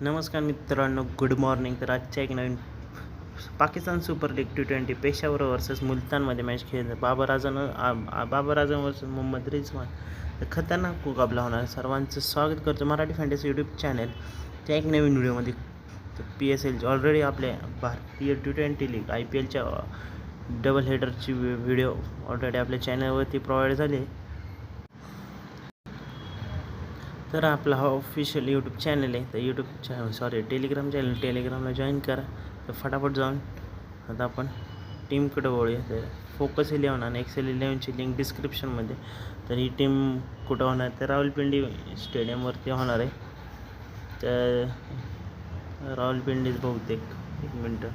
नमस्कार मित्रांनो, good morning. तर आजच्या एक नवीन Pakistan super league T20 Peshawar versus मुलतानमध्ये मॅच खेळली. बाबर आझम वर्सेस मोहम्मद रिजवान. तर खतरनाक मुकाबला होणार. सर्वांचं स्वागत करतो मराठी फॅन्टसी यूट्यूब चॅनलच्या एक नवीन व्हिडिओमध्ये. तर PSL ऑलरेडी आपल्या भारतीय T20 लीग IPLच्या डबल हेडरची व्हिडिओ ऑलरेडी आपल्या चॅनलवरती प्रोव्हाइड झाली. तर आपला हा ऑफिशियल यूट्यूब चॅनल आहे. तर टेलिग्राम चॅनल, टेलिग्रामला जॉईन करा. तर फटाफट जाऊन आता आपण टीमकडे वळूया. तर फोकस 11 आणि एक्सेल 11ची लिंक डिस्क्रिप्शनमध्ये. तर ही टीम कुठं होणार, तर रावलपिंडी स्टेडियमवरती होणार आहे. तर रावलपिंडीच बहुतेक, एक मिनटं,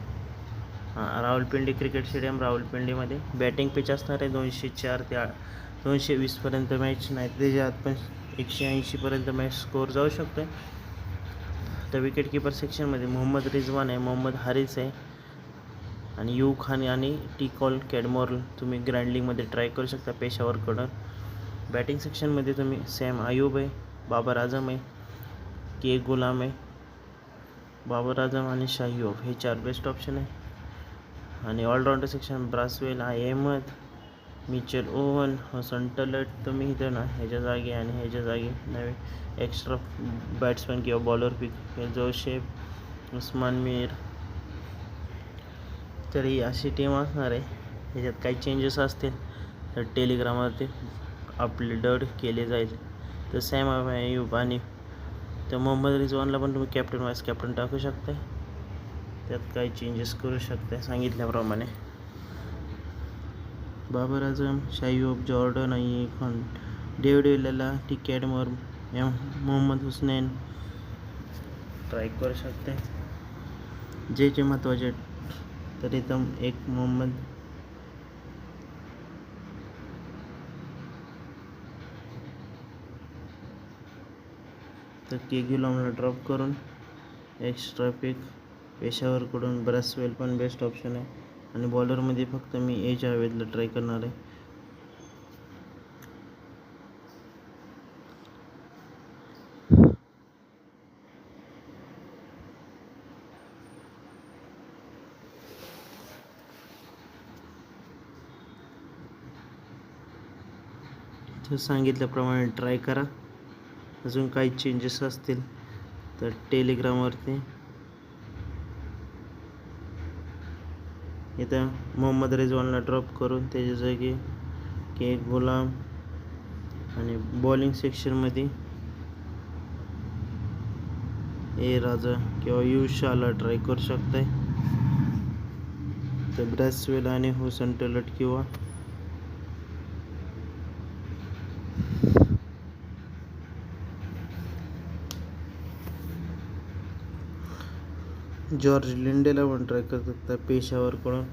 रावलपिंडी क्रिकेट स्टेडियम रावलपिंडीमध्ये बॅटिंग पिच असणार आहे. 204 ते 220पर्यंत मॅच नाही, त्याच्यात पण 180पर्यंत मॅच स्कोअर जाऊ शकतो. तर विकेट किपर सेक्शनमध्ये मोहम्मद रिजवान आहे, मोहम्मद हारिस आहे आणि यू खान आणि टी-कॉल कॅडमोर तुम्ही ग्रँड लीगमध्ये ट्राय करू शकता पेशावरकडं. बॅटिंग सेक्शनमध्ये तुम्ही सॅम आयूब आहे, बाबर आझम आहे, के गुलाम आहे, बाबर आझम आणि शाहीयोब हे 4 बेस्ट ऑप्शन आहे. आणि all-rounder section Bracewell, Ahmed, Mitchell Owen, Hasan Talat तुम्ही इथं ना ह्याच्या जागी आणि ह्याच्या जागी नवे एक्स्ट्रा बॅट्समॅन किंवा bowler pick Joseph, Usman Mir. तर ही अशी टीम असणार आहे. ह्याच्यात काही चेंजेस असतील तर टेलिग्रामवरती अपलोड केले जाईल. तर सॅम आयूब आणि तर मोहम्मद रिजवानला पण तुम्ही कॅप्टन वाईस कॅप्टन टाकू शकता. त्यात काही चेंजेस करू शकता सांगितल्याप्रमाणे. बाबर आझम, शाहीयोब, जॉर्डन आणि खान, डेव्हिड विलेला, T Cadmore, Mohammad Hussain try करू शकते. जे महत्त्वाचे तर इथं एक मोहम्मद तर के गुलामला ड्रॉप करून एक्स्ट्रा पिक पेशावरकडून ब्रासवेल पण बेस्ट ऑप्शन आहे. आणि बॉलरमध्ये फक्त मी जावेदला ट्राय करणार आहे. तर सांगितल्याप्रमाणे ट्राय करा. अजून काही चेंजेस असतील तर टेलिग्रामवरती इथं मोहम्मद रिजवानला ड्रॉप करून त्याच्या जागी के गुलाम आणि बॉलिंग सेक्शनमध्ये राजा किंवा युशाला ट्राय करू शकताय. तर ब्रॅसवेल आणि हुसन टलट किंवा जॉर्ज लिंडेला पण ट्राय करू शकता पेशावरकडून.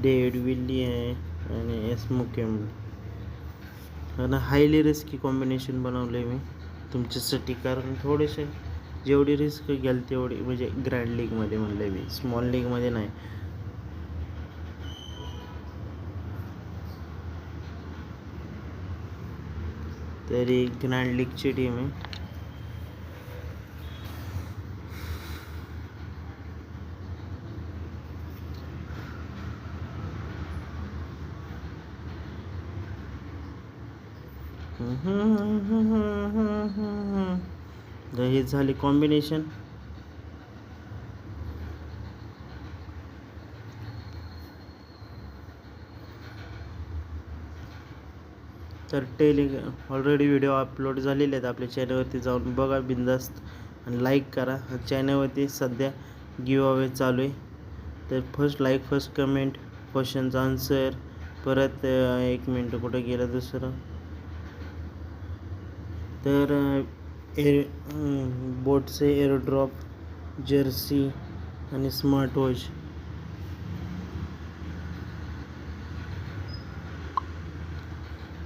डेव्हिड विल्ली आहे आणि एस मुकेम. आणि हायली रिस्की कॉम्बिनेशन बनवलं आहे मी तुमच्यासाठी, कारण थोडेसे जेवढी रिस्क घ्याल तेवढी, म्हणजे ग्रँड लीगमध्ये म्हणलं मी, स्मॉल लीगमध्ये नाही. तरी ग्रँड लीगची टीम आहे. हे झाली कॉम्बिनेशन. तर ऑलरेडी व्हिडिओ अपलोड झालेले आहेत आपल्या चॅनलवरती, जाऊन बघा बिंदास्त आणि लाईक करा. चॅनलवरती सध्या गिव्ह अवे चालू आहे. तर फर्स्ट लाईक, फर्स्ट कमेंट, क्वेश्चनचा आन्सर, परत 1 मिनटं कुठं गेलं दुसरं, तर बोटचे एअरड्रॉप, जर्सी आणि स्मार्ट वॉच.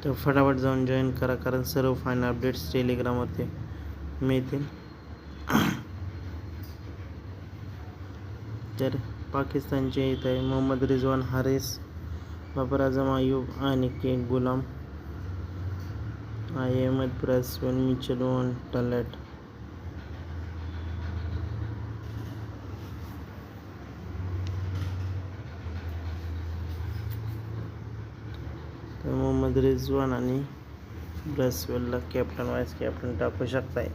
तर फटाफट जाऊन जॉईन करा, कारण सर्व फायनल अपडेट्स टेलिग्रामवरती मिळतील. तर पाकिस्तानचे येत आहे मोहम्मद रिजवान हारिस, बाबर आझम अयूब आणि के गुलाम, अहमद ब्रॅसवेल, मिचेल टलॅट. तर मोहम्मद रिजवान आणि ब्रॅसवेलला कॅप्टन वाईस कॅप्टन टाकू शकताय.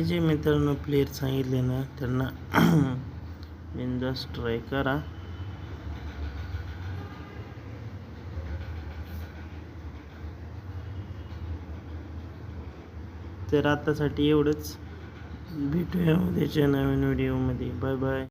जे मित्रांनो प्लेयर सांगितले ना त्यांना बिनधास्त ट्राय करा. तर आतासाठी एवढंच. भेटूया उद्याच्या नवीन व्हिडिओमध्ये. Bye bye.